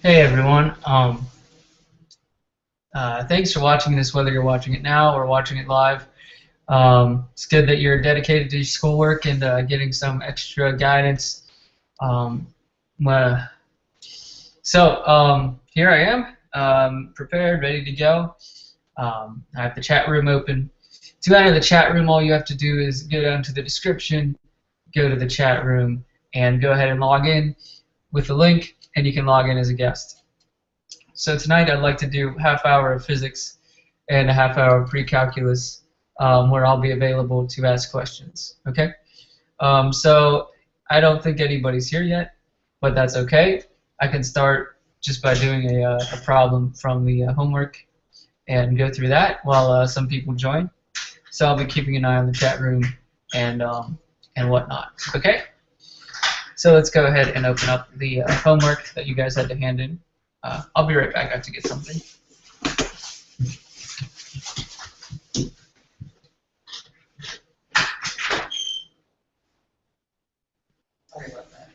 Hey everyone. Thanks for watching this, whether you're watching it now or watching it live. It's good that you're dedicated to your schoolwork and getting some extra guidance. Um, uh, Here I am, prepared, ready to go. I have the chat room open. To enter the chat room, all you have to do is go down to the description, go to the chat room, and go ahead and log in with the link, and you can log in as a guest. So tonight I'd like to do half hour of physics and a half hour of pre-calculus, where I'll be available to ask questions. Okay? So I don't think anybody's here yet, but that's okay. I can start just by doing a problem from the homework and go through that while some people join. So I'll be keeping an eye on the chat room and whatnot. Okay? So let's go ahead and open up the homework that you guys had to hand in. I'll be right back. I have to get something. Sorry about that.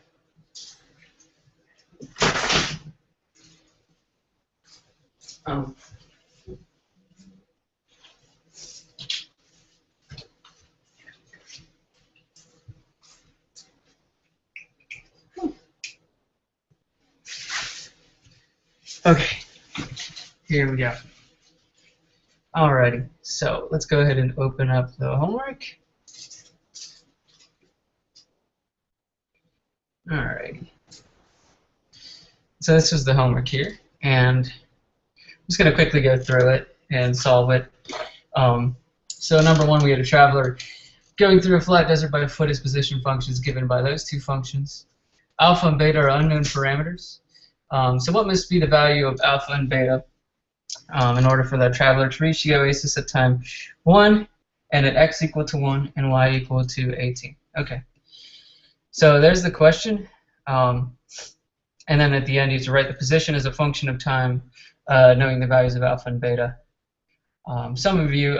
Okay, here we go. Alrighty, so let's go ahead and open up the homework. Alrighty. So this was the homework here, and I'm just going to quickly go through it and solve it. So number one, we had a traveler going through a flat desert by foot. His position functions given by those two functions. Alpha and beta are unknown parameters. So what must be the value of alpha and beta in order for that traveler to reach the oasis at time 1 and at x equal to 1 and y equal to 18? Okay. So there's the question. And then at the end you have to write the position as a function of time, knowing the values of alpha and beta. Some of you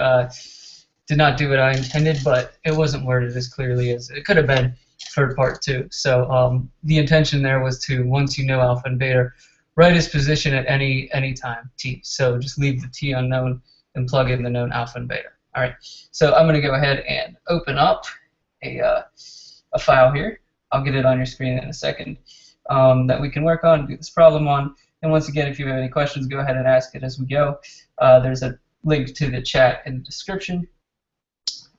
did not do what I intended, but it wasn't worded as clearly as it could have been for part 2. So the intention there was to, once you know alpha and beta, write its position at any time t. So just leave the t unknown and plug in the known alpha and beta. All right. So I'm going to go ahead and open up a file here. I'll get it on your screen in a second that we can work on, do this problem on. And once again, if you have any questions, go ahead and ask it as we go. There's a link to the chat in the description.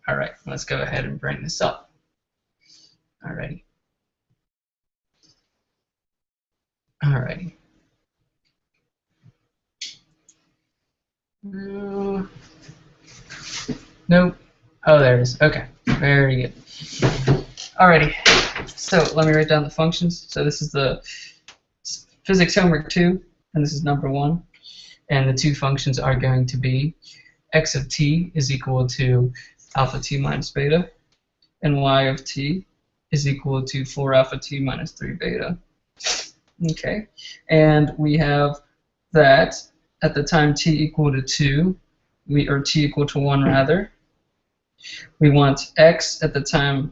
All right, let's go ahead and bring this up. Alrighty. Alrighty. Nope. Oh, there it is. Okay. Very good. Alrighty. So let me write down the functions. So this is the physics homework 2, and this is number 1. And the two functions are going to be x of t is equal to alpha t minus beta, and y of t is equal to 4 alpha t minus 3 beta. Okay, and we have that at the time t equal to 2, or t equal to 1 rather, we want x at the time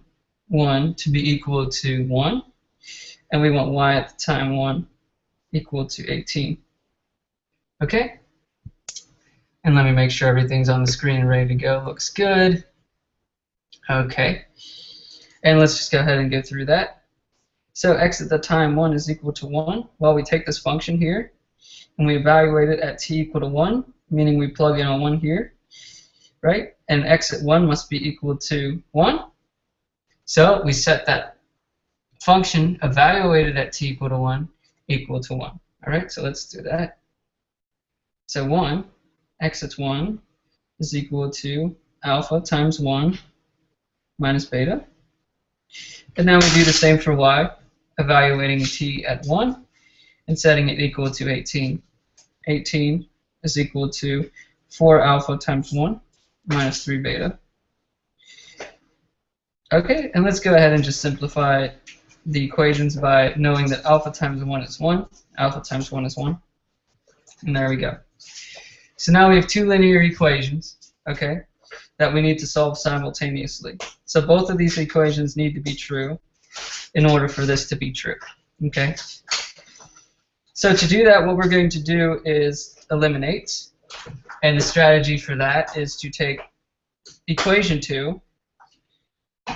1 to be equal to 1, and we want y at the time 1 equal to 18. Okay? And let me make sure everything's on the screen and ready to go. Looks good. Okay. And let's just go ahead and go through that. So x at the time 1 is equal to 1. Well, we take this function here, and we evaluate it at t equal to 1, meaning we plug in a 1 here, right? And x at 1 must be equal to 1. So we set that function evaluated at t equal to 1 equal to 1. All right, so let's do that. So 1, x at 1 is equal to alpha times 1 minus beta. And now we do the same for y, evaluating t at 1 and setting it equal to 18. 18 is equal to 4 alpha times 1 minus 3 beta. Okay, and let's go ahead and just simplify the equations by knowing that alpha times 1 is 1, alpha times 1 is 1. And there we go. So now we have two linear equations, okay, that we need to solve simultaneously. So both of these equations need to be true in order for this to be true, okay? So to do that, what we're going to do is eliminate. And the strategy for that is to take equation 2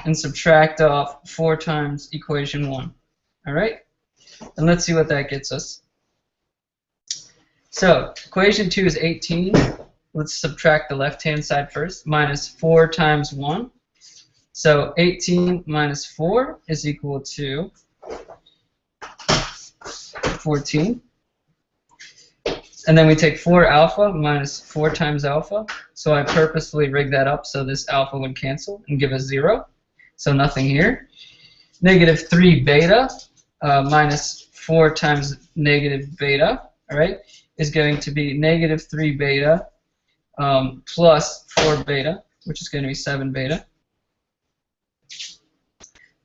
and subtract off 4 times equation 1. All right? And let's see what that gets us. So equation 2 is 18. Let's subtract the left-hand side first. Minus 4 times 1. So 18 minus 4 is equal to 14. And then we take 4 alpha minus 4 times alpha. So I purposefully rigged that up so this alpha would cancel and give us 0. So nothing here. Negative 3 beta minus 4 times negative beta, all right, is going to be negative 3 beta plus 4 beta, which is going to be 7 beta,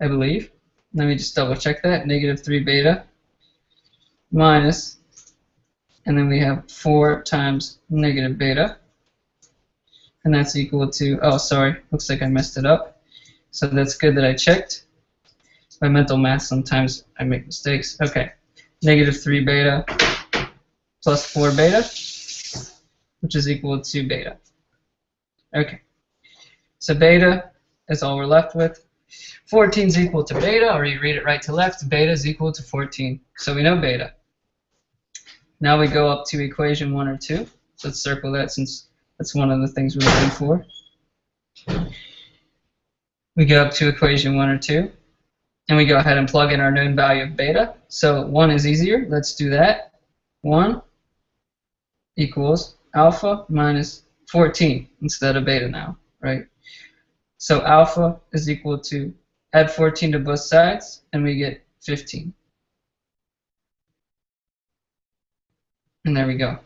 I believe. Let me just double check that. Negative 3 beta minus, and then we have 4 times negative beta, and that's equal to, oh sorry, looks like I messed it up. So that's good that I checked. My mental math, sometimes I make mistakes. Okay, negative 3 beta plus 4 beta, which is equal to beta. Okay, so beta is all we're left with. 14 is equal to beta, or you read it right to left, beta is equal to 14. So we know beta. Now we go up to equation 1 or 2. So let's circle that since that's one of the things we're looking for. We go up to equation 1 or 2, and we go ahead and plug in our known value of beta. So 1 is easier. Let's do that. 1 equals alpha minus 14 instead of beta now, right? So alpha is equal to, add 14 to both sides, and we get 15. And there we go.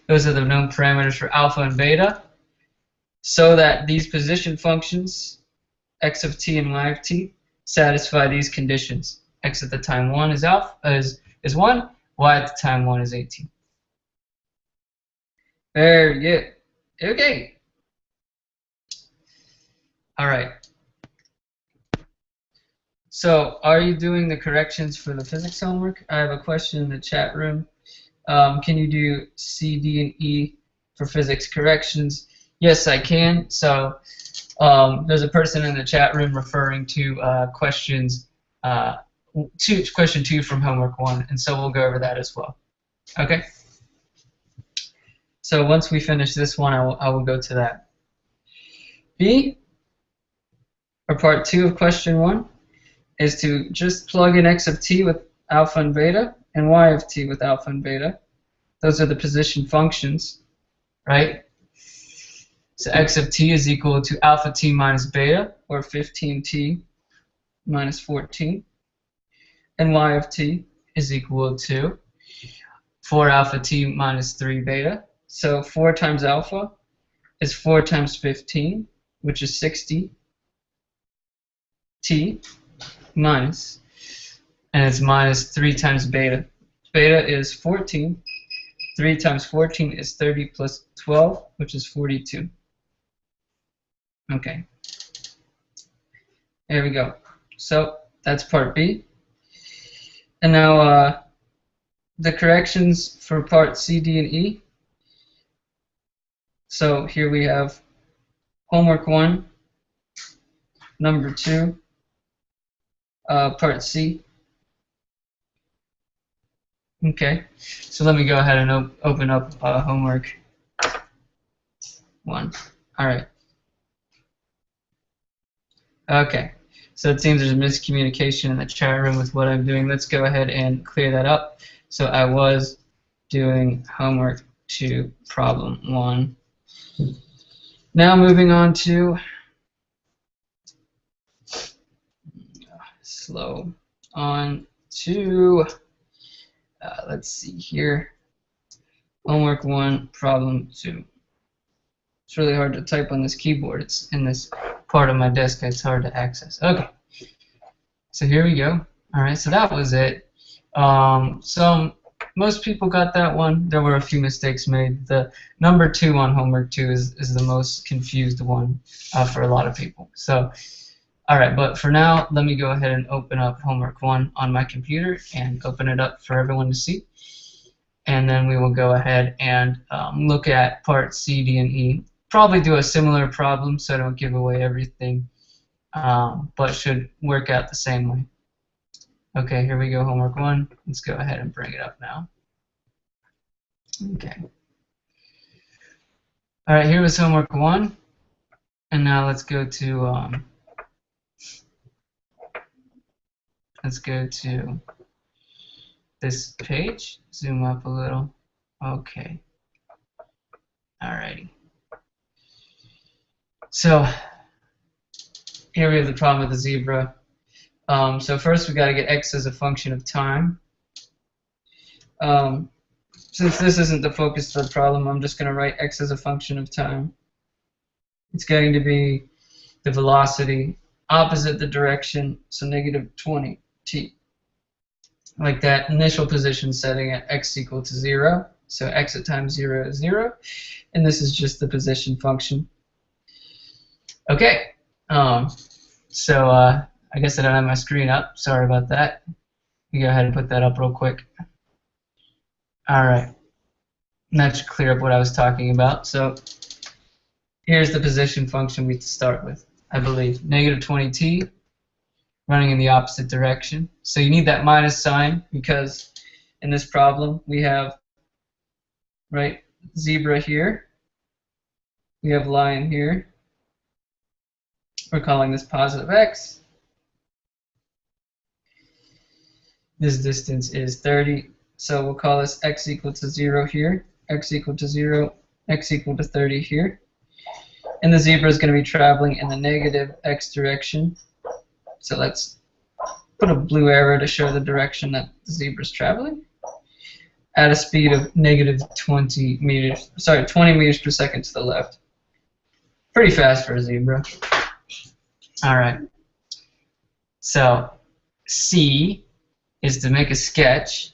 Those are the known parameters for alpha and beta, so that these position functions, x of t and y of t, satisfy these conditions. X at the time 1 is alpha is 1, y at the time 1 is 18. Very good. Okay. All right. So, are you doing the corrections for the physics homework? I have a question in the chat room. Can you do C, D, and E for physics corrections? Yes, I can. So, there's a person in the chat room referring to question 2 from homework 1, and so we'll go over that as well. Okay. So once we finish this one, I will go to that. B, or part 2 of question 1, is to just plug in x of t with alpha and beta, and y of t with alpha and beta. Those are the position functions, right? So x of t is equal to alpha t minus beta, or 15t minus 14. And y of t is equal to 4 alpha t minus 3 beta. So 4 times alpha is 4 times 15, which is 60 t minus, and it's minus 3 times beta. Beta is 14. 3 times 14 is 30 plus 12, which is 42. Okay. There we go. So that's part B. And now the corrections for part C, D, and E. So here we have homework 1, number 2, part C. Okay, so let me go ahead and open up homework 1. All right. Okay, so it seems there's a miscommunication in the chat room with what I'm doing. Let's go ahead and clear that up. So I was doing homework 2, problem 1. Now moving on to let's see here, homework 1, problem 2. It's really hard to type on this keyboard. It's in this part of my desk. It's hard to access. Okay, so here we go. All right, so that was it. So most people got that one. There were a few mistakes made. The number 2 on homework 2 is the most confused one for a lot of people. So Alright, but for now, let me go ahead and open up homework 1 on my computer and open it up for everyone to see. And then we will go ahead and look at part C, D, and E. Probably do a similar problem so I don't give away everything, but should work out the same way. Okay, here we go, homework 1. Let's go ahead and bring it up now. Okay. Alright, here was homework 1. And now let's go to this page. Zoom up a little. Okay. Alrighty. So here we have the problem with the zebra. So first we got to get x as a function of time. Since this isn't the focus of the problem, I'm just going to write x as a function of time. It's going to be the velocity opposite the direction, so negative 20t. Like that initial position setting at x equal to 0. So x at time 0 is 0. And this is just the position function. Okay. So I guess I don't have my screen up. Sorry about that. You go ahead and put that up real quick. Alright. That should clear up what I was talking about. So here's the position function we start with, I believe. Negative 20t. Running in the opposite direction. So you need that minus sign because in this problem we have, right, zebra here. We have lion here. We're calling this positive x. This distance is 30. So we'll call this x equal to 0 here. X equal to 0. X equal to 30 here. And the zebra is going to be traveling in the negative x direction. So let's put a blue arrow to show the direction that the zebra is traveling at a speed of negative 20 meters per second to the left. Pretty fast for a zebra. All right. So C is to make a sketch.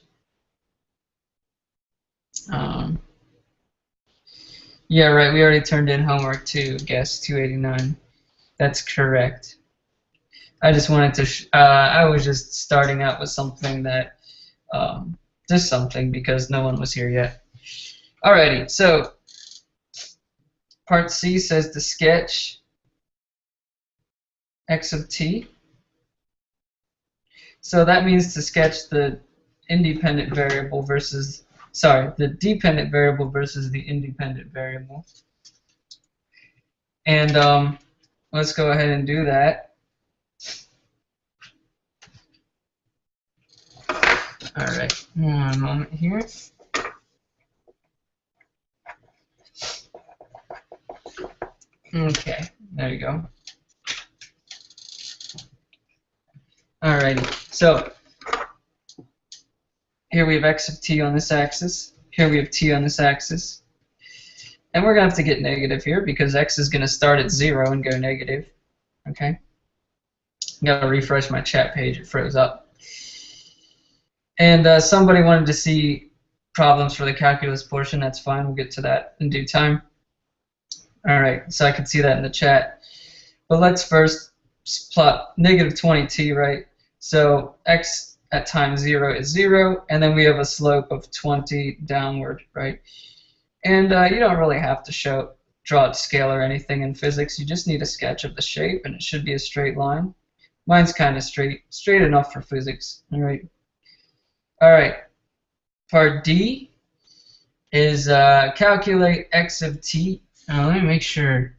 Yeah, right. We already turned in homework 2. Guess 289. That's correct. I just wanted to, I was just starting out with something that, just something because no one was here yet. Alrighty, so part C says to sketch x of t. So that means to sketch the independent variable versus, the dependent variable versus the independent variable. And let's go ahead and do that. Alright, one moment here. Okay, there you go. Alrighty, so here we have x of t on this axis. Here we have t on this axis. And we're going to have to get negative here because x is going to start at 0 and go negative. Okay? I got to refresh my chat page, it froze up. And somebody wanted to see problems for the calculus portion. That's fine. We'll get to that in due time. All right. So I can see that in the chat. But let's first plot negative 20t, right? So x at time 0 is 0. And then we have a slope of 20 downward, right? And you don't really have to draw a scale or anything in physics. You just need a sketch of the shape, and it should be a straight line. Mine's kind of straight enough for physics. All right. All right, part D is calculate x of t. Let me make sure.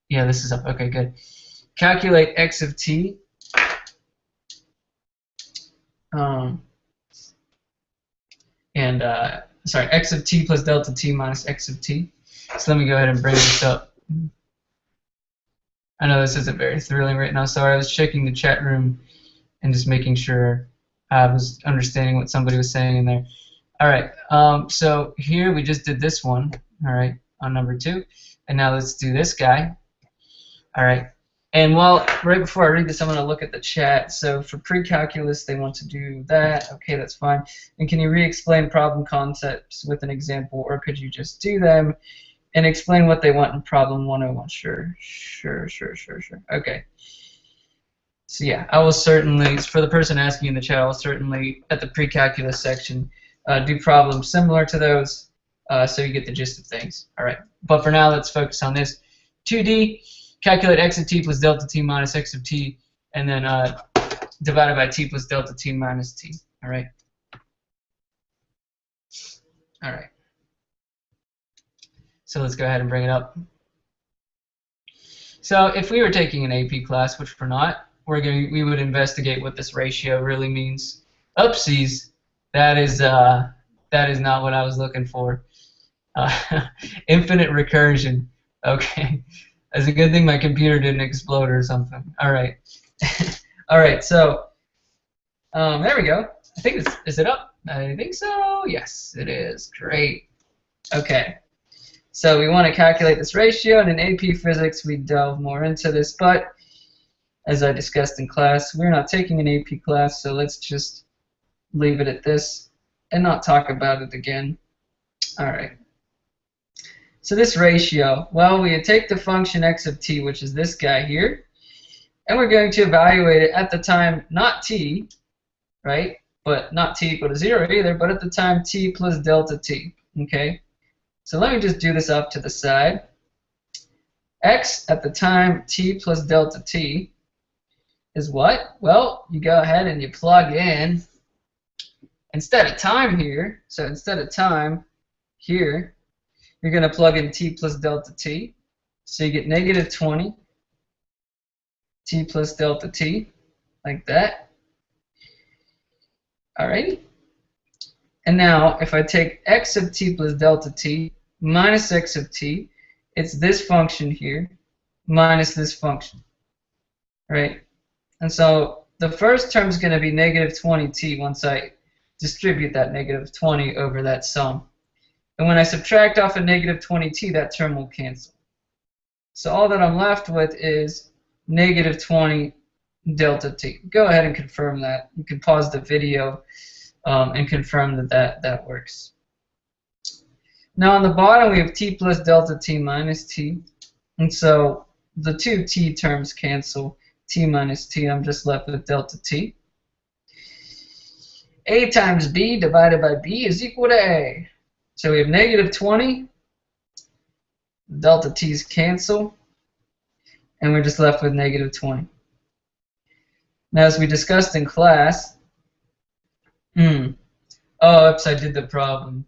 Yeah, this is up. Okay, good. Calculate x of t. X of t plus delta t minus x of t. So let me go ahead and bring this up. I know this isn't very thrilling right now. Sorry, I was checking the chat room and just making sure I was understanding what somebody was saying in there. All right, so here we just did this one, all right, on number 2. And now let's do this guy. All right, and right before I read this, I'm going to look at the chat. So for pre-calculus, they want to do that. Okay, that's fine. And can you re-explain problem concepts with an example, or could you just do them and explain what they want in problem 101? Sure. Okay. So yeah, I will certainly, for the person asking in the chat, I'll certainly, at the pre-calculus section, do problems similar to those, so you get the gist of things. All right, but for now, let's focus on this. 2D, calculate x of t plus delta t minus x of t, and then divided by t plus delta t minus t. All right. All right. So let's go ahead and bring it up. So if we were taking an AP class, which we're not, we would investigate what this ratio really means. Oopsies, that is not what I was looking for. Infinite recursion. Okay, that's a good thing my computer didn't explode or something. All right, all right. So there we go. I think is it up? I think so. Yes, it is. Great. Okay. So we want to calculate this ratio, and in AP Physics we delve more into this, but as I discussed in class, we're not taking an AP class, so let's just leave it at this and not talk about it again. All right. So this ratio, well, we take the function x of t, which is this guy here, and we're going to evaluate it at the time, not t, right, but not t equal to 0 either, but at the time t plus delta t, okay? So let me just do this off to the side. X at the time t plus delta t is what? Well, you go ahead and you plug in, instead of time here, so instead of time here, you're going to plug in t plus delta t. So you get negative 20 t plus delta t, like that. Alrighty. And now, if I take x of t plus delta t minus x of t, it's this function here minus this function, right? And so the first term is going to be negative 20t once I distribute that negative 20 over that sum. And when I subtract off a negative 20t, that term will cancel. So all that I'm left with is negative 20 delta t. Go ahead and confirm that. You can pause the video and confirm that works. Now on the bottom we have t plus delta t minus t, and so the two t terms cancel, t minus t, I'm just left with delta t. A times b divided by b is equal to a. So we have negative 20, delta t's cancel, and we're just left with negative 20. Now as we discussed in class, oh, oops, I did the problem.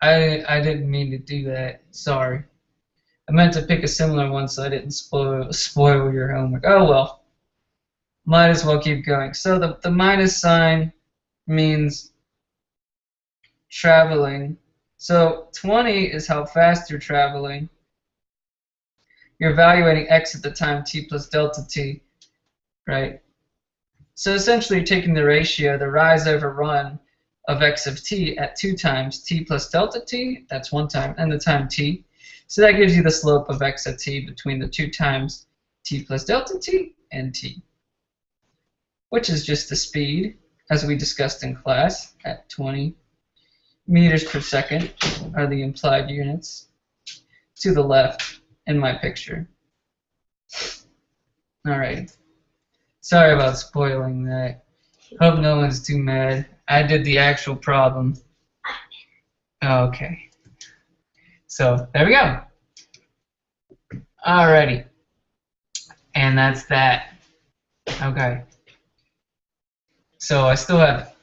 I didn't mean to do that. Sorry. I meant to pick a similar one so I didn't spoil your homework. Oh well. Might as well keep going. So the minus sign means traveling. So 20 is how fast you're traveling. You're evaluating x at the time t plus delta t, right? So essentially you're taking the ratio, the rise over run, of x of t at 2 times t plus delta t, that's 1 time, and the time t. So that gives you the slope of x of t between the 2 times t plus delta t and t, which is just the speed, as we discussed in class, at 20 meters per second are the implied units to the left in my picture. Alright. Sorry about spoiling that. Hope no one's too mad. I did the actual problem. Okay. So, there we go. Alrighty. And that's that. Okay. So, I still have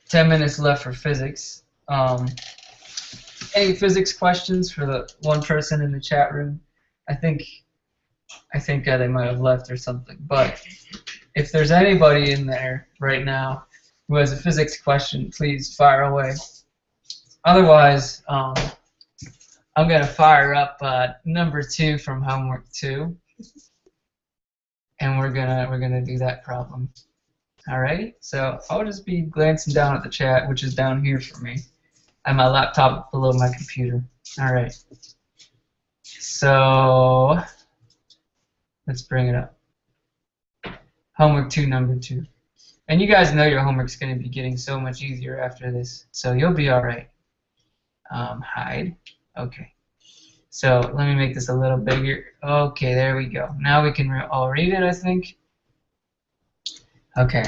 10 minutes left for physics. Any physics questions for the one person in the chat room? I think they might have left or something. But if there's anybody in there right now who has a physics question, please fire away. Otherwise, I'm going to fire up number 2 from homework 2, and we're gonna do that problem. Alrighty, so I'll just be glancing down at the chat, which is down here for me, and my laptop below my computer. Alright, so let's bring it up. Homework 2, number 2. And you guys know your homework's going to be getting so much easier after this, so you'll be alright. Hide. Okay. So let me make this a little bigger. Okay, there we go. Now we can all read it, I think. Okay.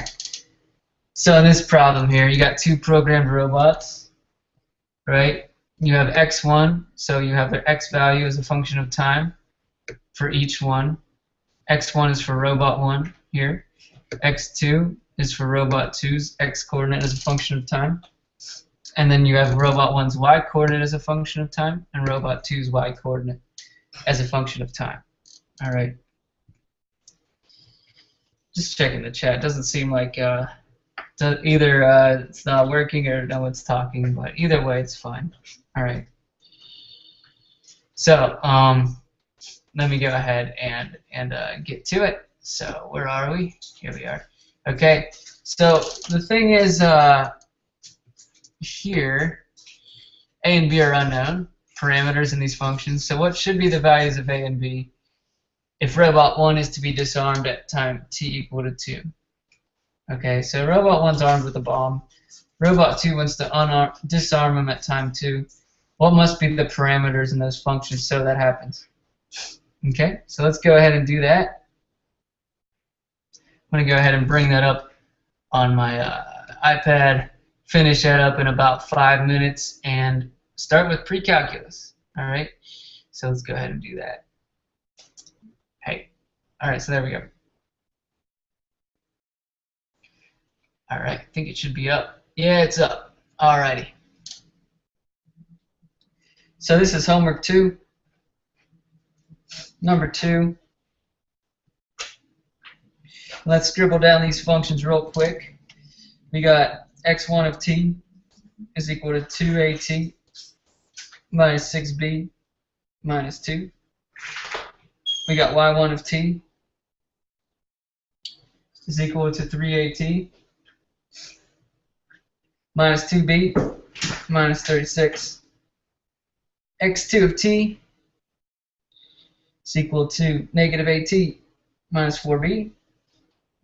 So in this problem here, you got two programmed robots, right? You have x1, so you have their x value as a function of time for each one. x1 is for robot 1 here. x2 is for robot 2's x coordinate as a function of time. And then you have robot 1's y coordinate as a function of time and robot 2's y coordinate as a function of time. All right. Just checking the chat. Doesn't seem like either it's not working or no one's talking, but either way, it's fine. All right. So let me go ahead and get to it. So where are we? Here we are. Okay. So the thing is, here, a and b are unknown parameters in these functions. So what should be the values of a and b if robot 1 is to be disarmed at time t equal to 2? Okay, so robot 1's armed with a bomb. Robot 2 wants to disarm him at time 2. What must be the parameters in those functions so that happens? Okay, so let's go ahead and do that. I'm going to go ahead and bring that up on my iPad, finish that up in about 5 minutes, and start with PreCalculus. All right, so let's go ahead and do that. Hey, all right, so there we go. All right, I think it should be up. Yeah, it's up. All righty. So this is homework 2, number 2. Let's scribble down these functions real quick. We got x1 of t is equal to 2at minus 6b minus 2. We got y1 of t is equal to 3at minus 2b minus 36. x2 of t is equal to negative at minus 4b.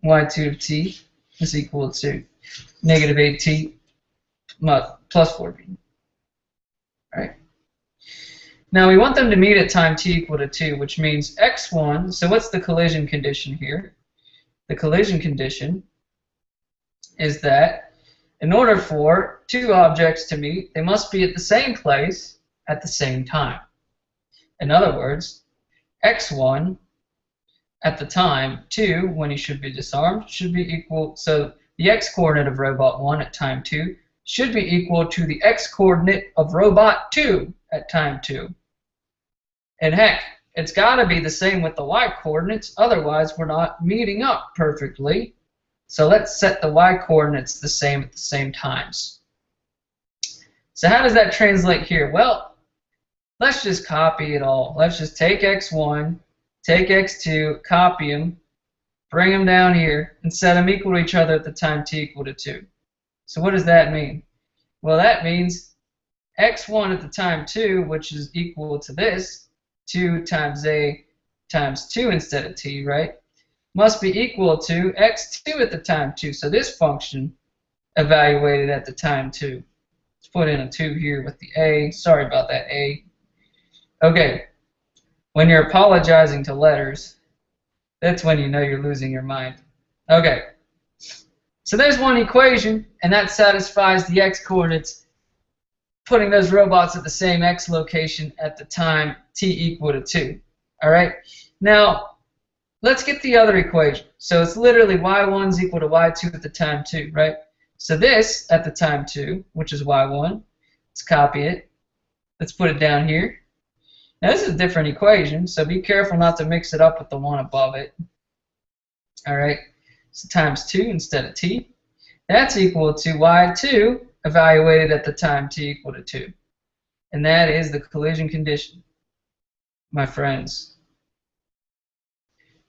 y2 of t is equal to negative at plus 4b. All right. Now we want them to meet at time t equal to 2, which means x1, so what's the collision condition here? The collision condition is that in order for two objects to meet, they must be at the same place at the same time. In other words, x1 at the time 2, when he should be disarmed, should be equal, so the x-coordinate of robot 1 at time 2 should be equal to the x-coordinate of robot 2 at time 2. And heck, it's got to be the same with the y-coordinates, otherwise we're not meeting up perfectly. So let's set the y-coordinates the same at the same times. So how does that translate here? Well, let's just copy it all. Let's just take x1, take x2, copy them, bring them down here, and set them equal to each other at the time t equal to 2. So what does that mean? Well, that means x1 at the time 2, which is equal to this, 2 times a times 2 instead of t, right? Must be equal to x2 at the time 2. So this function evaluated at the time 2. Let's put in a 2 here with the a. Sorry about that a. Okay. When you're apologizing to letters, that's when you know you're losing your mind. Okay. So there's one equation, and that satisfies the x-coordinates, putting those robots at the same x location at the time t equal to 2. All right? Now, let's get the other equation. So it's literally y1 is equal to y2 at the time 2, right? So this at the time 2, which is y1, let's copy it. Let's put it down here. Now this is a different equation, so be careful not to mix it up with the one above it. All right? So times 2 instead of t. That's equal to y2 evaluated at the time t equal to 2. And that is the collision condition, my friends.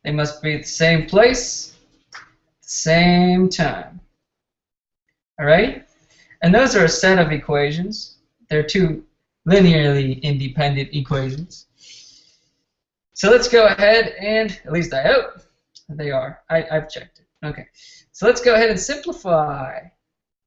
They must be at the same place, at the same time. All right? And those are a set of equations. They're two linearly independent equations. So let's go ahead and, at least I hope they are. I've checked it. Okay. So let's go ahead and simplify.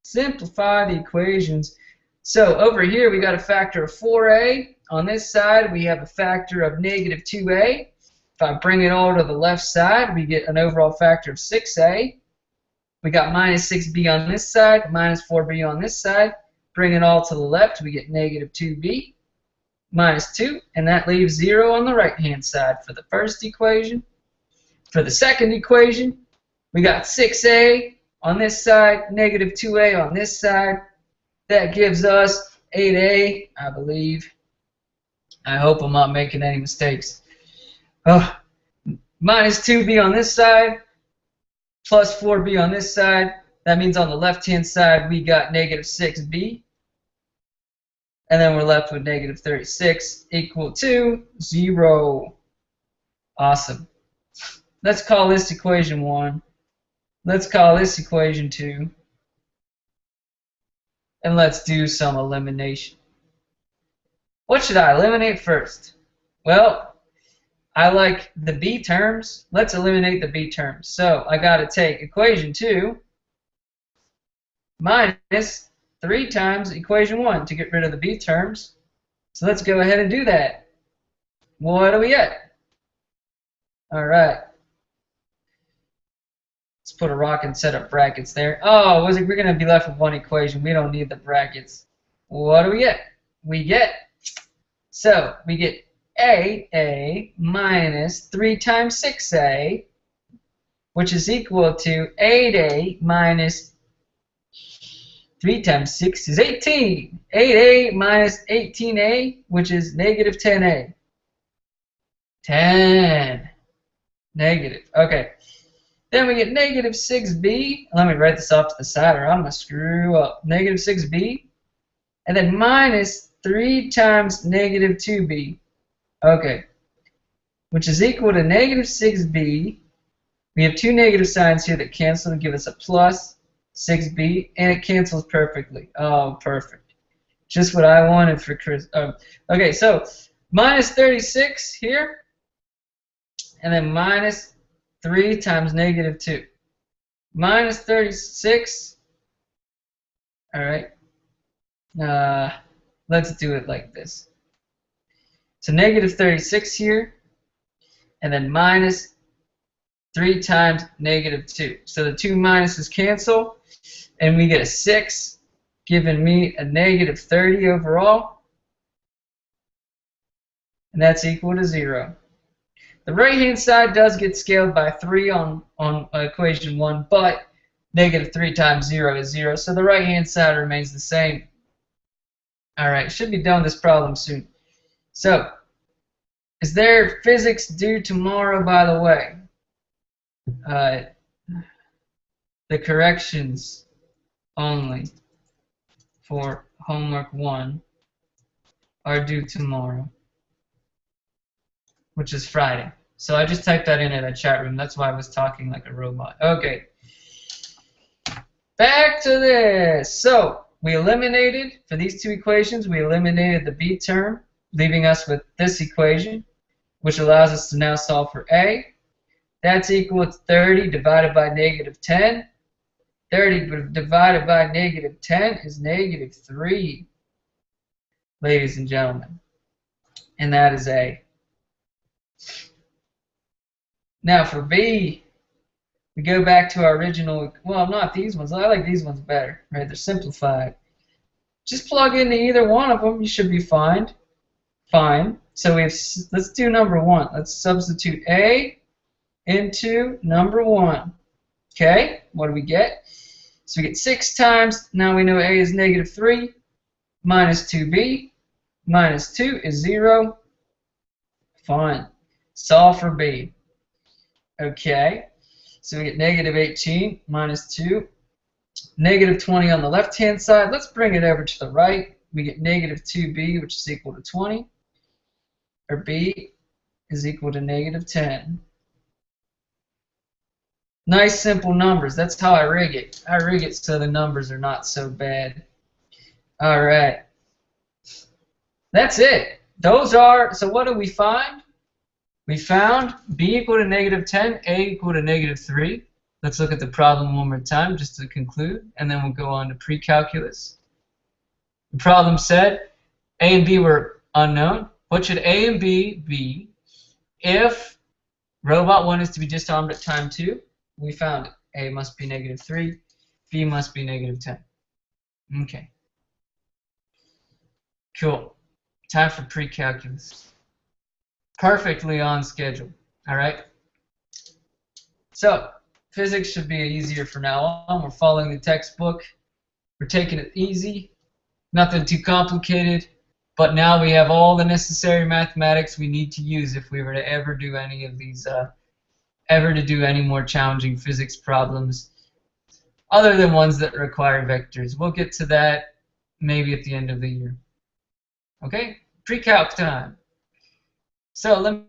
Simplify the equations. So over here we got a factor of 4a. On this side we have a factor of negative 2a. If I bring it all to the left side, we get an overall factor of 6a. We got minus 6b on this side, minus 4b on this side. Bring it all to the left, we get negative 2b minus 2, and that leaves 0 on the right-hand side for the first equation. For the second equation, we got 6a on this side, negative 2a on this side. That gives us 8a, I believe. I hope I'm not making any mistakes. Oh, minus 2b on this side, plus 4b on this side. That means on the left-hand side, we got negative 6b. And then we're left with negative 36 equal to 0. Awesome. Let's call this equation 1. Let's call this equation 2. And let's do some elimination. What should I eliminate first? Well, I like the b terms. Let's eliminate the b terms. So I got to take equation 2 minus 3 times equation 1 to get rid of the b terms. So let's go ahead and do that. What do we get? All right. Let's put a rock and set up brackets there. Oh, we're going to be left with one equation. We don't need the brackets. What do we get? We get a minus 3 times 6a, which is equal to 8a minus 3 times 6 is 18. 8a minus 18a, which is negative 10a. 10. Negative. Okay. Then we get negative 6b. Let me write this off to the side or I'm going to screw up. Negative 6b. And then minus 3 times negative 2b. Okay. Which is equal to negative 6b. We have 2 negative signs here that cancel to give us a plus 6b, and it cancels perfectly. Oh, perfect. Just what I wanted for Chris. Okay, so minus 36 here, and then minus 3 times negative 2. Minus 36. All right. Let's do it like this. So negative 36 here, and then minus 3 times negative 2. So the 2 minuses cancel, and we get a 6, giving me a negative 30 overall. And that's equal to 0. The right-hand side does get scaled by 3 on equation 1, but negative 3 times 0 is 0, so the right-hand side remains the same. All right, should be done with this problem soon. So, is there physics due tomorrow, by the way? The corrections only for homework 1 are due tomorrow, which is Friday. So I just typed that in the chat room. That's why I was talking like a robot. Okay. Back to this. So we eliminated, for these 2 equations, we eliminated the b term, leaving us with this equation, which allows us to now solve for a. That's equal to 30 divided by negative 10. 30 divided by negative 10 is negative 3, ladies and gentlemen. And that is A. Now for B, we go back to our original, well, not these ones. I like these ones better, right? They're simplified. Just plug into either one of them. You should be fine. So let's do number 1. Let's substitute A into number 1. Okay, what do we get? So we get 6 times, now we know A is negative 3, minus 2B, minus 2 is 0. Fine. Solve for B. Okay, so we get negative 18 minus 2, negative 20 on the left-hand side. Let's bring it over to the right. We get negative 2B, which is equal to 20, or B is equal to negative 10. Nice simple numbers. That's how I rig it. I rig it so the numbers are not so bad. All right. That's it. Those are, so what do we find? We found B equal to negative 10, A equal to negative 3. Let's look at the problem one more time just to conclude, and then we'll go on to pre-calculus. The problem said A and B were unknown. What should A and B be if robot 1 is to be disarmed at time 2? We found it. A must be -3, B must be -10. Okay, cool. Time for pre-calculus. Perfectly on schedule. All right. So physics should be easier from now on. We're following the textbook. We're taking it easy. Nothing too complicated. But now we have all the necessary mathematics we need to use if we were to ever do any of these, ever to do any more challenging physics problems, other than ones that require vectors. We'll get to that maybe at the end of the year. Okay, pre-calc time. So let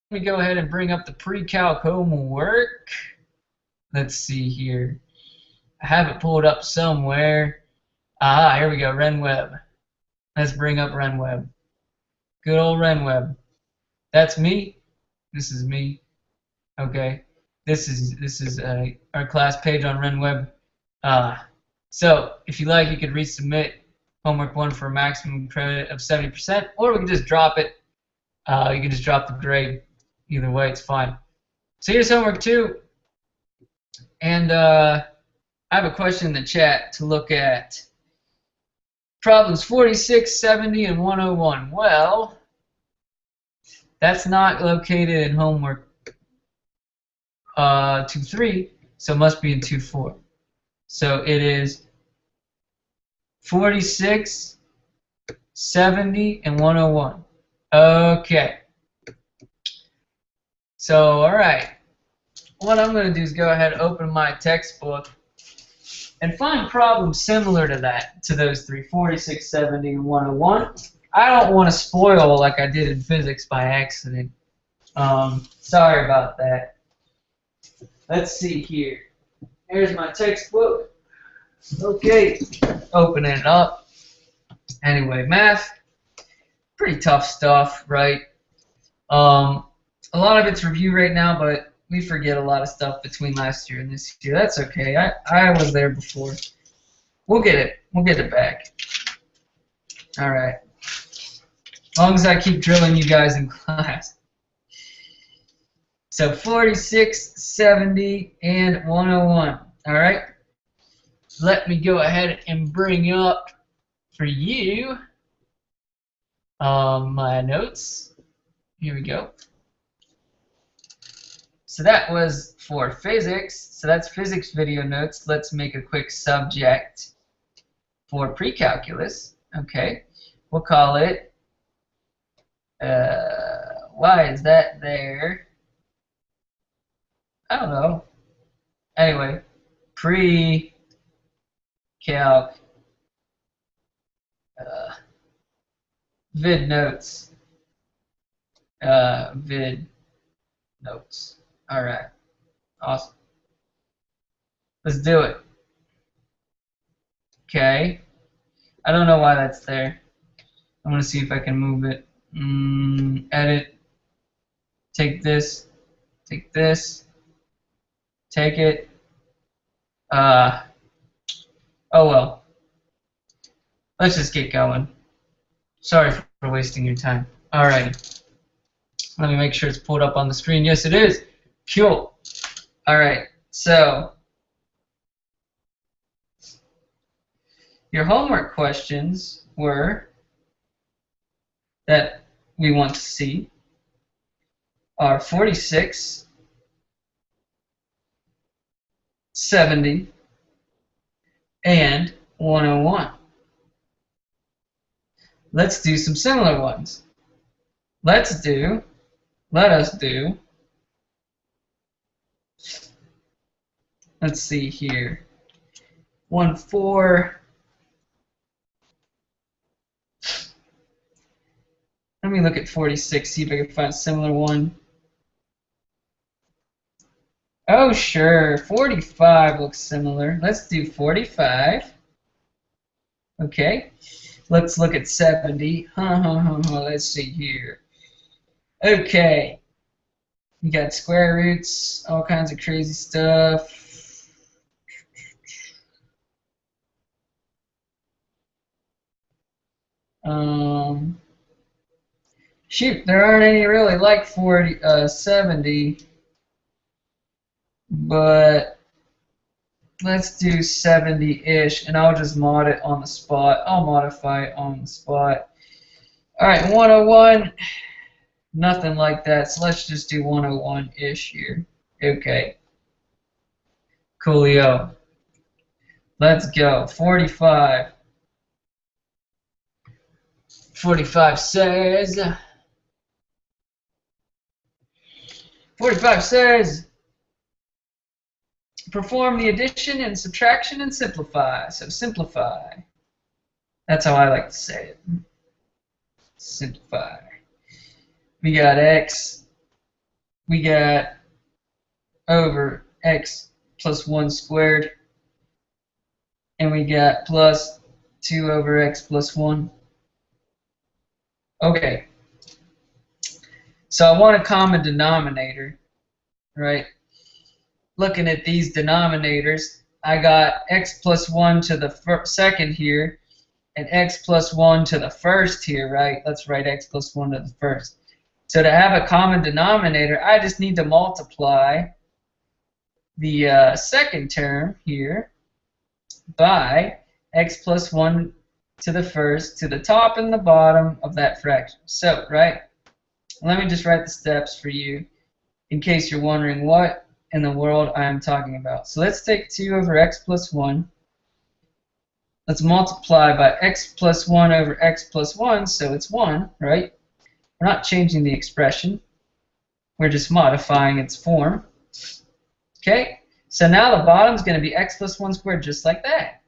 me go ahead and bring up the pre-calc homework. Let's see here. I have it pulled up somewhere. Ah, here we go, RenWeb. Let's bring up RenWeb. Good old RenWeb. That's me. This is me. Okay. This is our class page on RenWeb. So if you like, you could resubmit homework 1 for a maximum credit of 70%, or we can just drop it. You can just drop the grade. Either way, it's fine. So here's homework 2, and I have a question in the chat to look at. Problems 46, 70, and 101. Well, that's not located in homework 2.3, so it must be in 2.4. So it is 46, 70, and 101. Okay. So, all right. What I'm going to do is go ahead and open my textbook and find problems similar to that, to those three, 46, 70, and 101. I don't want to spoil like I did in physics by accident. Sorry about that. Let's see here. Here's my textbook. Okay, opening it up. Anyway, math, pretty tough stuff, right? A lot of it's review right now, but we forget a lot of stuff between last year and this year. That's okay. I was there before. We'll get it. We'll get it back. All right. As long as I keep drilling you guys in class. So 46, 70, and 101. All right. Let me go ahead and bring up for you my notes. Here we go. So that was for physics. So that's physics video notes. Let's make a quick subject for pre-calculus. Okay. We'll call it, why is that there? I don't know. Anyway, pre-calc vid notes. Vid notes. All right. Awesome. Let's do it. Okay. I don't know why that's there. I'm going to see if I can move it. Edit. Take this. Take this. Take it. Oh well. Let's just get going. Sorry for wasting your time. Alright. Let me make sure it's pulled up on the screen. Yes, it is. Cool. Alright. So, your homework questions were that we want to see are 46, 70, and 101. Let's do some similar ones. Let us do 14. Let's see here. 14. Let me look at 46, see if I can find a similar one. Oh, sure. 45 looks similar. Let's do 45. Okay. Let's look at 70. Let's see here. Okay. You got square roots, all kinds of crazy stuff. Shoot, there aren't any really like 70, but let's do 70-ish, and I'll just mod it on the spot. I'll modify it on the spot. All right, 101, nothing like that, so let's just do 101-ish here. Okay. Coolio. Let's go. 45. 45 says... 45 says... Perform the addition and subtraction and simplify. So simplify. That's how I like to say it. Simplify. We got x. We got over x plus 1 squared. And we got plus 2 over x plus 1. Okay. So I want a common denominator, right? Looking at these denominators, I got x plus 1 to the second here, and x plus 1 to the first here, right? Let's write x plus 1 to the first. So to have a common denominator, I just need to multiply the second term here by x plus 1 to the first, to the top and the bottom of that fraction. So, right, let me just write the steps for you in case you're wondering what in the world I am talking about. So let's take 2 over x plus 1. Let's multiply by x plus 1 over x plus 1, so it's 1, right? We're not changing the expression. We're just modifying its form. Okay? So now the bottom's going to be x plus 1 squared, just like that.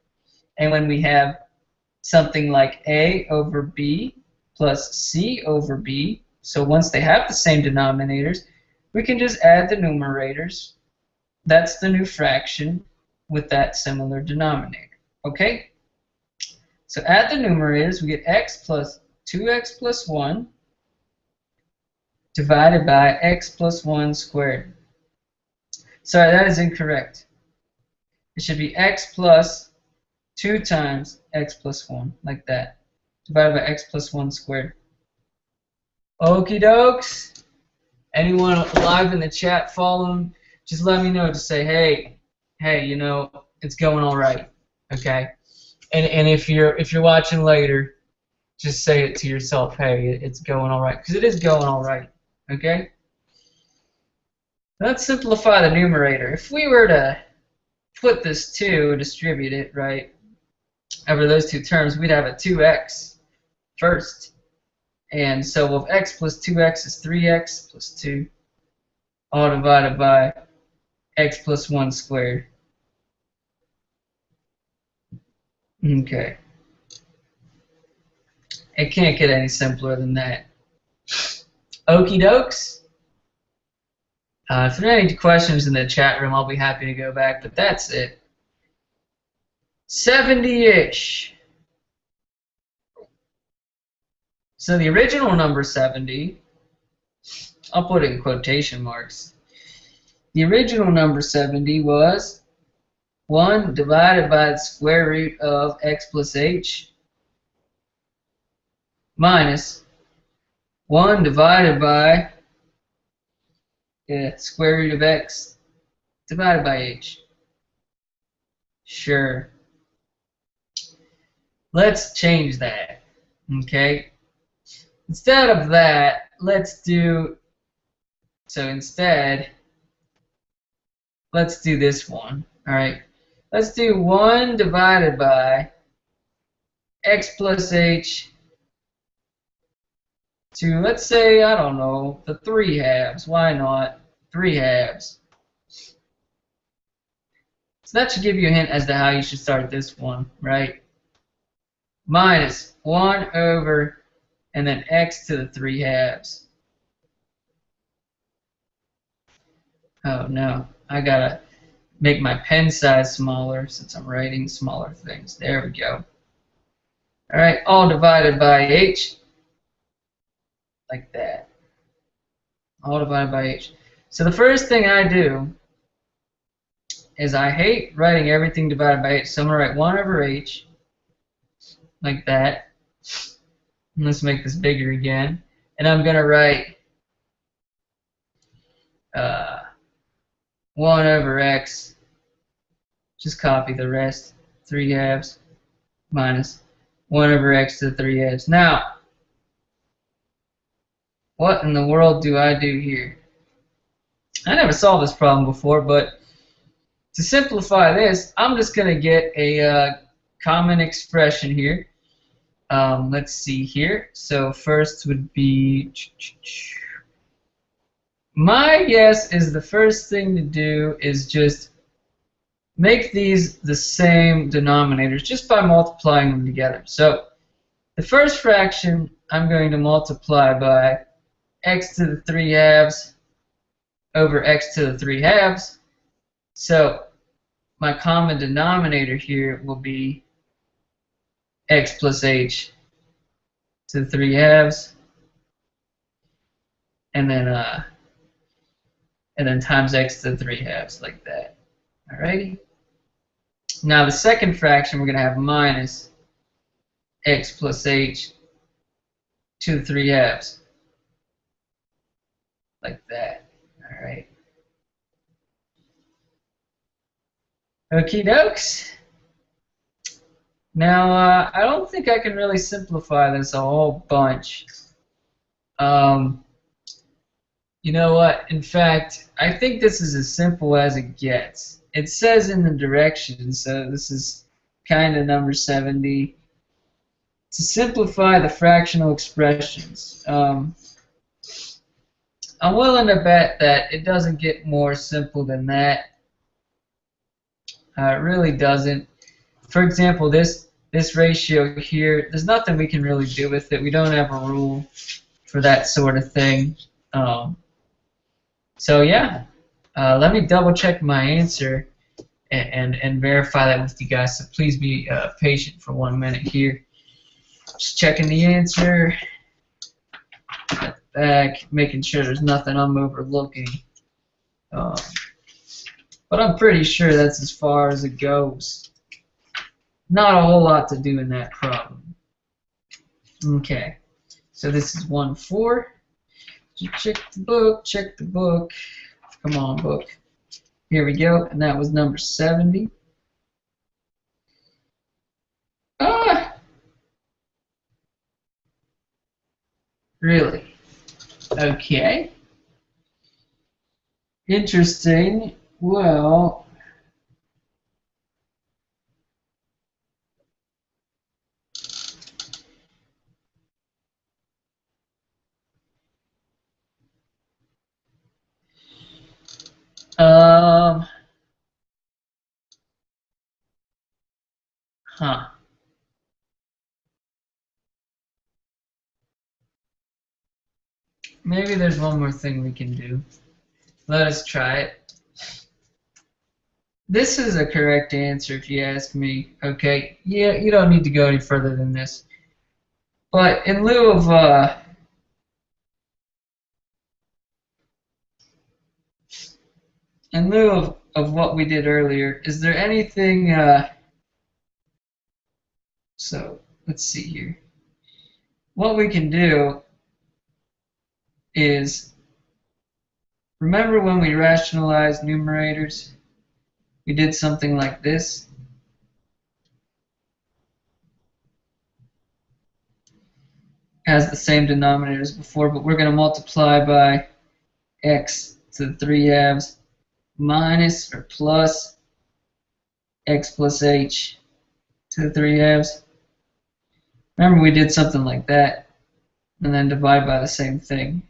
And when we have something like a over b plus c over b, so once they have the same denominators, we can just add the numerators. That's the new fraction with that similar denominator. Okay? So add the numerators, we get x plus 2x plus 1 divided by x plus 1 squared. Sorry, that is incorrect. It should be x plus 2 times x plus 1, like that, divided by x plus 1 squared. Okie dokes. Anyone live in the chat following, just let me know to say, hey, you know, it's going all right, okay? And if you're watching later, just say it to yourself, hey, it's going all right, because it is going all right, okay? Let's simplify the numerator. If we were to put this 2, distribute it, right, over those two terms, we'd have a 2x first. And so well, x plus 2x is 3x plus 2, all divided by x plus 1 squared. Okay. It can't get any simpler than that. Okie dokes. If there are any questions in the chat room, I'll be happy to go back, but that's it. 70-ish. So the original number 70, I'll put it in quotation marks. The original number 70 was 1 divided by the square root of x plus h minus 1 divided by the square root of x divided by h. Sure. Let's change that. Okay. Instead of that, let's do, so instead, let's do this one. All right. Let's do 1 divided by x plus h to, let's say, I don't know, the 3 halves. Why not? 3 halves. So that should give you a hint as to how you should start this one, right? Minus 1 over, and then x to the 3 halves. Oh no, I gotta make my pen size smaller since I'm writing smaller things. There we go. All right, all divided by h, like that. All divided by h. So the first thing I do is I hate writing everything divided by h, so I'm going to write 1 over h, like that. And let's make this bigger again. And I'm going to write 1 over x just copy the rest. 3 halves minus 1 over x to the 3 halves. Now, what in the world do I do here? I never solved this problem before, but to simplify this, I'm just going to get a common expression here. Let's see here. So first would be, my guess is the first thing to do is just make these the same denominators just by multiplying them together. So the first fraction I'm going to multiply by x to the 3 halves over x to the 3 halves. So my common denominator here will be x plus h to the 3 halves, and then times x to the 3 halves, like that. Alrighty. Now the second fraction we're going to have minus x plus h to the 3 halves, like that. Alright. Okie dokes. Now, I don't think I can really simplify this a whole bunch. You know what? In fact, I think this is as simple as it gets. It says in the directions, so this is kind of number 70. To simplify the fractional expressions, I'm willing to bet that it doesn't get more simple than that. It really doesn't. For example, this ratio here, there's nothing we can really do with it. We don't have a rule for that sort of thing. So yeah, let me double check my answer and verify that with you guys. So please be patient for 1 minute here. Just checking the answer. Back, making sure there's nothing I'm overlooking. But I'm pretty sure that's as far as it goes. Not a whole lot to do in that problem. Okay, so this is 1-4. Check the book, check the book. Come on, book. Here we go, and that was number 70. Really? Okay. Interesting. Well, huh. Maybe there's one more thing we can do. Let us try it. This is a correct answer if you ask me. Okay, yeah, you don't need to go any further than this. But in lieu of what we did earlier, is there anything? So let's see here. What we can do is, remember when we rationalized numerators? We did something like this. Has the same denominator as before, but we're going to multiply by x to the 3 halves minus or plus x plus h to the 3 halves. Remember we did something like that, and then divide by the same thing.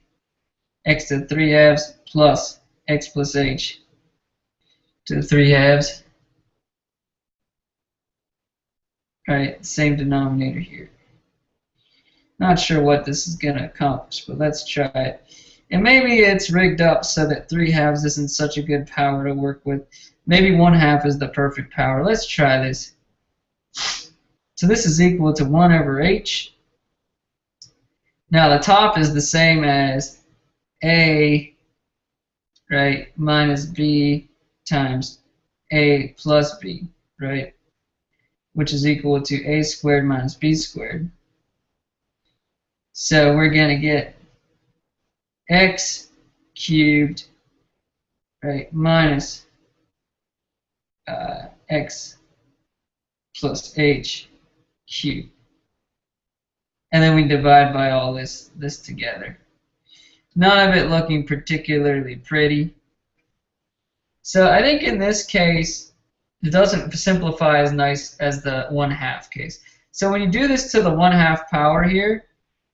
X to the 3 halves plus x plus h to the 3 halves. Alright, same denominator here. Not sure what this is going to accomplish, but let's try it. And maybe it's rigged up so that 3 halves isn't such a good power to work with. Maybe 1/2 is the perfect power. Let's try this. So this is equal to 1 over h. Now the top is the same as a, right, minus b times a plus b, right, which is equal to a squared minus b squared. So we're going to get x cubed, right, minus x plus h cubed. And then we divide by all this together. None of it looking particularly pretty. So I think in this case, it doesn't simplify as nice as the 1/2 case. So when you do this to the 1/2 power here,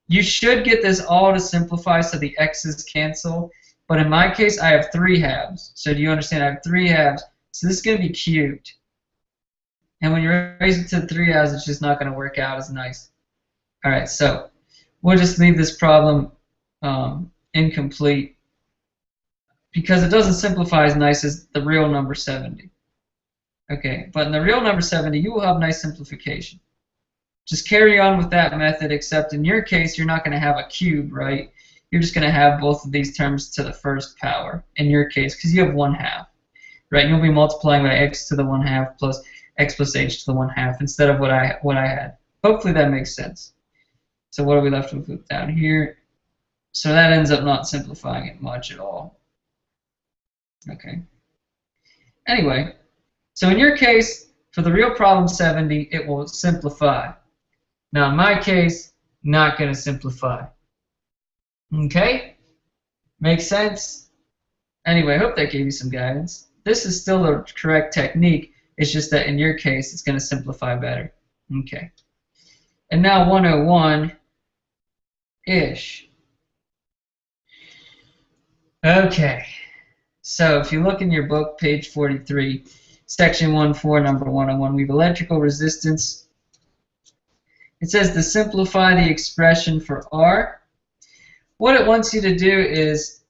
you should get this all to simplify so the x's cancel. But in my case, I have 3/2. So do you understand? I have 3/2. So this is going to be cubed. And when you raise it to 3/2, it's just not going to work out as nice. All right, so we'll just leave this problem incomplete because it doesn't simplify as nice as the real number 70. Okay, but in the real number 70, you will have nice simplification. Just carry on with that method, except in your case, you're not going to have a cube, right? You're just going to have both of these terms to the first power in your case because you have 1/2, right? You'll be multiplying by x to the 1/2 plus x plus h to the 1/2 instead of what I had. Hopefully that makes sense. So what are we left with down here? So that ends up not simplifying it much at all. Okay. Anyway, so in your case, for the real problem 70, it will simplify. Now in my case, not going to simplify. Okay? Makes sense? Anyway, I hope that gave you some guidance. This is still the correct technique. It's just that in your case, it's going to simplify better. Okay. And now 101-ish. Okay. So if you look in your book, page 43, section 1.4, number 101, we have electrical resistance. It says to simplify the expression for R. What it wants you to do is,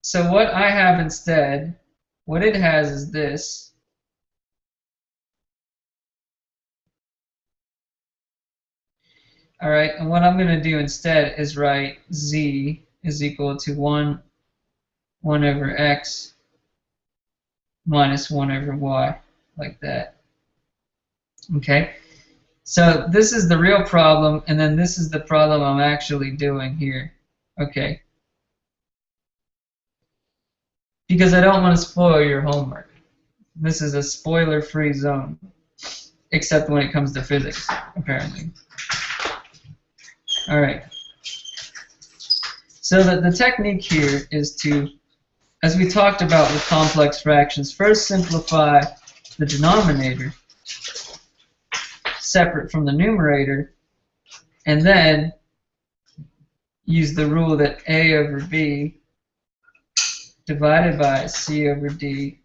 so what I have instead, what it has is this. All right, and what I'm going to do instead is write z is equal to 1 over x minus 1 over y, like that. Okay, so this is the real problem, and then this is the problem I'm actually doing here. Okay, because I don't want to spoil your homework. This is a spoiler-free zone, except when it comes to physics, apparently. All right. So the technique here is to, as we talked about with complex fractions, first simplify the denominator separate from the numerator, and then use the rule that a over b divided by c over d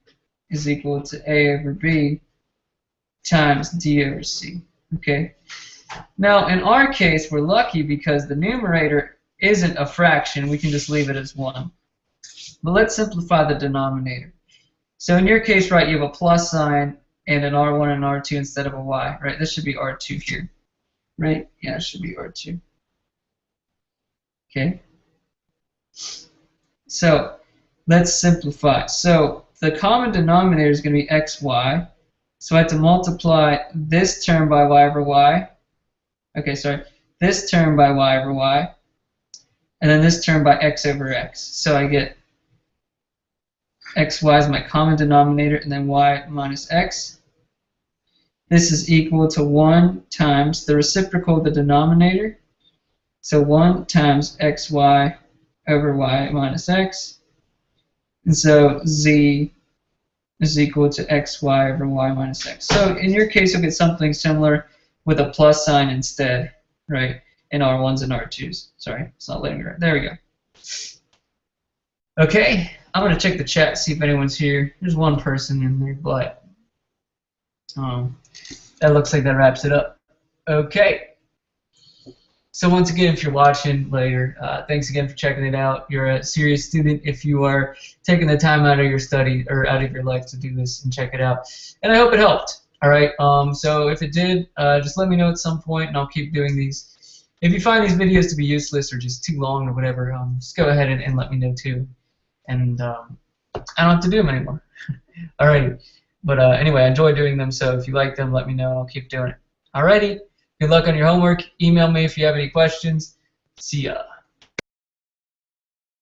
is equal to a over b times d over c. Okay. Now, in our case, we're lucky because the numerator isn't a fraction. We can just leave it as 1. But let's simplify the denominator. So in your case, right, you have a plus sign and an R1 and R2 instead of a Y, right? This should be R2 here, right? Yeah, it should be R2. Okay. So let's simplify. So the common denominator is going to be xy. So I have to multiply this term by y over y. Okay, sorry. This term by y over y. And then this term by x over x. So I get xy is my common denominator, and then y minus x. This is equal to 1 times the reciprocal of the denominator. So 1 times xy over y minus x. And so z is equal to xy over y minus x. So in your case, you'll get something similar with a plus sign instead, right? In R1s and R2s. Sorry, it's not letting me write. There we go. Okay, I'm going to check the chat, see if anyone's here. There's one person in there, but that looks like that wraps it up. Okay. So once again, if you're watching later, thanks again for checking it out. You're a serious student if you are taking the time out of your study or out of your life to do this and check it out. And I hope it helped. All right. So if it did, just let me know at some point, and I'll keep doing these. If you find these videos to be useless or just too long or whatever, just go ahead and let me know too. And I don't have to do them anymore. All right. But anyway, I enjoy doing them. So if you like them, let me know, and I'll keep doing it. All righty. Good luck on your homework. Email me if you have any questions. See ya.